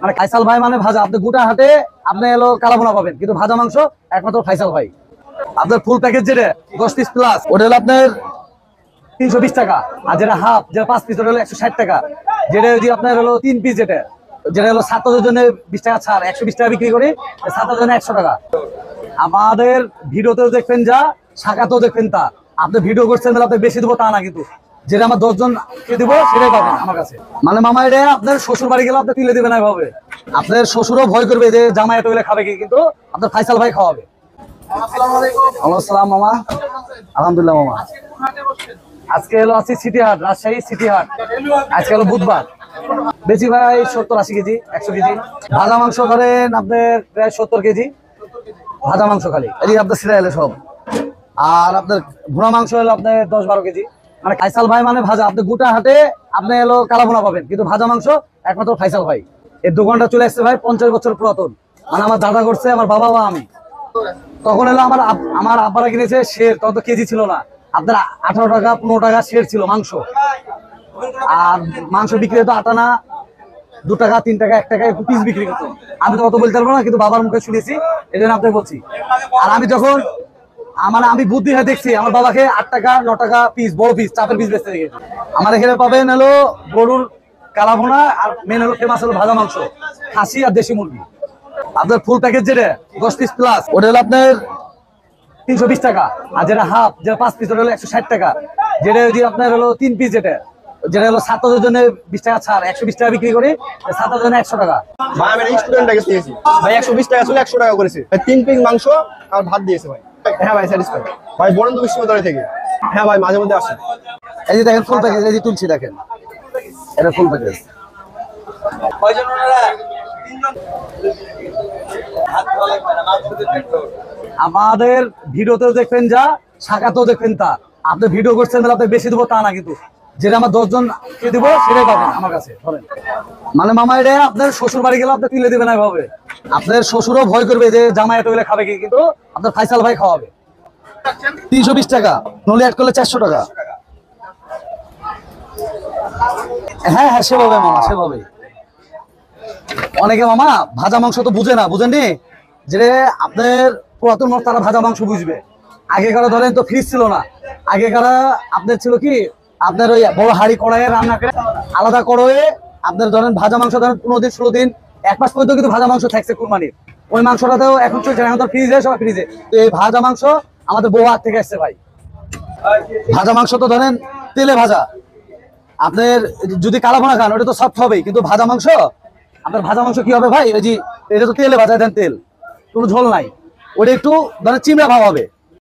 মানে ফাইসাল ভাই মানে ভাজা, আপনি গোটা হাটে আপনি এলো কালাভুনা পাবেন, কিন্তু ভাজা মাংস একমাত্র ফাইসাল ভাই। আপনার ফুল প্যাকেজ যেটা 10 পিস প্লাস, ওটা হলো আপনার 320 টাকা। আর যেটা হাফ, যেটা 5 পিস, ওটা হলো 160 টাকা। যেটা যদি আপনার হলো 3 পিস, যেটা হলো ছাত্রদের জন্য 20 টাকা ছাড়, 120 টাকা বিক্রি করি, ছাত্রদের জন্য 100 টাকা। আমাদের ভিডিওতেও দেখবেন যা, শাখাতেও দেখবেন তা। আপনি ভিডিও করছেন তাহলে আপনি বেশি দেবো তা না, কিন্তু যেটা আমার 10 জনকে দেবো সেটাই পাবেন আমার কাছে। মানে মামা, এটা আপনার শ্বশুর বাড়ি গেলে আপনি তুলে দেবেন এভাবে। আপনার শ্বশুরও ভয় করবে যে জামাই এত গেলে খাবে কি, কিন্তু আপনার ফাইসাল ভাই খাওয়াবে। আসসালাম মামা। আলহামদুলিল্লাহ মামা। আজকে হলো আছি সিটি হাট, রাজশাহী সিটি হাট। আজকে হলো বুধবার। বেশি ভাই 70-80 কেজি, 100 কেজি ভাজা মাংস ধরেন আপনার প্রায় 70 কেজি ভাজা মাংস খালি। এই আপনার সিরা এলে সব। আর আপনার ভুনা মাংস হলো আপনার 10-12 কেজি। মানে ফাইসাল ভাই মানে ভাজা, আপনি গোটা হাটে আপনি এলো কালাভুনা পাবেন, কিন্তু ভাজা মাংস একমাত্র ফাইসাল ভাই। এই দোকানটা চলে আসছে ভাই 50 বছর পুরাতন। মানে আমার দাদা করছে, আমার বাবা বা আমি। তখন এলো আমার আব্বারা কিনেছে শের, তখন তো কেজি ছিল না। আপনার 18 টাকা 15 টাকা শের ছিল মাংস। আর মাংস বিক্রি হতো আটানা 2 টাকা 3 টাকা 1 টাকা পিস বিক্রি করতো। আমি তো অত বলতে পারবো না, কিন্তু বাবার মুখে শুনেছি, এই জন্য আপনাকে বলছি। আর আমি যখন আমি বুদ্ধি হয়ে দেখছি, আমার বাবাকে 8 টাকা 9 টাকা পিস, বড় পিস চাপের পিস বেচতে দেখেছি। আমার এখানে পাবেন হলো গরুর কালাভুনা, আর মেন হলো ফেমাস হলো ভাজা মাংস, খাসি আর দেশি মুরগি। আপনার ফুল প্যাকেজ যেটা 10 পিস প্লাস, ওটা হলো আপনার 320 টাকা। আর যেটা হাফ, যেটা 5 পিস, ওটা হলো 160 টাকা। যেটা যদি আপনার হলো 3 পিস, যেটা হলো ছাত্রদের জন্য 20 টাকা ছাড়, 120 টাকা বিক্রি করি, ছাত্রদের জন্য 100 টাকা। ভাই আমি স্টুডেন্ট কাছে নিয়েছি ভাই, 120 টাকা ছিল 100 টাকা করেছে ভাই। 3 পিস মাংস আর ভাত দিয়েছে ভাই। হ্যাঁ ভাই, স্যাটিসফাই ভাই। বরন্ত বিশ্ববিদ্যালয় থেকে। হ্যাঁ ভাই, মাঝে মধ্যে আসে। এই যে দেখেন ফুল প্যাকেজ, এই যে তুলছি দেখেন, এটা ফুল প্যাকেজ। আমাদের ভিডিওতেও দেখবেন যা, শাখাতেও দেখবেন তা। আপনি ভিডিও করছেন তাহলে আপনি বেশি দেবো তা না, কিন্তু যেটা আমার 10 জনকে দেবো সেটাই পাবেন আমার কাছে। ধরেন মানে মামা, এটা আপনার শ্বশুর বাড়ি গেলে আপনি তুলে দেবেন এভাবে। আপনার শ্বশুরও ভয় করবে যে জামাই এত গেলে খাবে কি, কিন্তু আপনার ফাইসাল ভাই খাওয়াবে। 320 টাকা, নলে অ্যাড করলে 400 টাকা। হ্যাঁ হ্যাঁ, সেভাবে মামা, সেভাবে। অনেকে মামা ভাজা মাংস তো বুঝে না, বুঝেননি? যে আপনার পুরাতন মানুষ তারা ভাজা মাংস বুঝবে। আগেকার ধরেন তো ফ্রিজ ছিল না। আগেকার আপনার ছিল কি, আপনার ওই বড় হাড়ি কড়াইয়ে রান্না করে আলাদা কড়াইয়ে আপনার ধরেন ভাজা মাংস ধরেন 15 দিন 16 দিন 1 মাস পর্যন্ত কিন্তু ভাজা মাংস থাকছে কুরবানির। ওই মাংসটাতেও এখন চলছে, এখন তো ফ্রিজে, সব ফ্রিজে। তো এই ভাজা মাংস আমাদের বউ হাত থেকে আসছে ভাই। ভাজা মাংস তো ধরেন তেলে ভাজা, আপনার যদি কালাভুনা খান ওটা তো সফট হবেই, কিন্তু ভাজা মাংস, আপনার ভাজা মাংস কি হবে ভাই, ওই যে এটা তো তেলে ভাজা দেন, তেল কোনো ঝোল নাই, ওটা একটু ধরেন চিমড়া ভাব হবে।